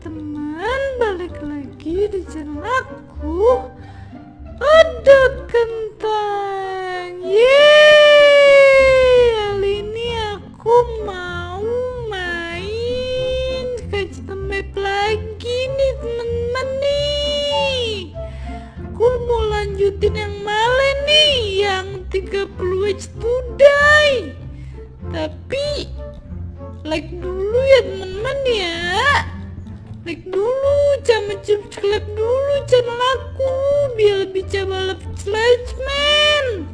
teman-teman, balik lagi di channel aku. Ada kentang. Yeay, kali ini aku mau main custom map lagi nih teman-teman nih. Aku mau lanjutin yang mana nih, yang 30 watch today. Tapi like dulu ya teman-teman ya, like dulu, jangan subscribe dulu channel aku biar bisa balap stresmen.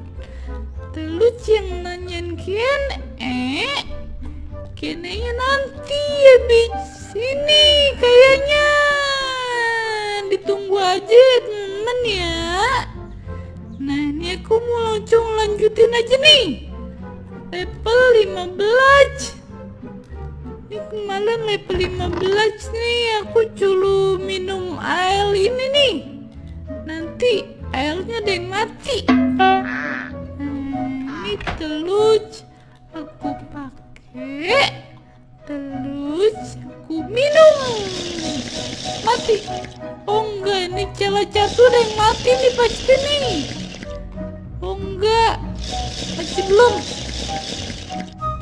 Terus yang nanyain kayaknya nanti habis ini kayaknya ditunggu aja ya teman-teman ya. Nah ini aku mau langsung lanjutin aja nih level 15. Ini kemarin level 15 nih, aku dulu minum air ini nih, nanti airnya ada yang mati. Ini terus aku pakai, terus aku minum, mati. Oh enggak, ini salah satu ada yang mati nih pasti nih. Oh enggak, masih belum.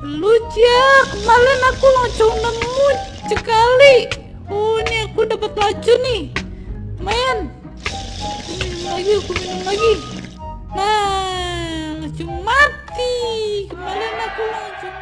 Lucu ya, kemarin aku langsung nemu sekali. Oh ini aku dapat racun nih, lumayan. Aku minum lagi. Nah langsung mati. Kemarin aku langsung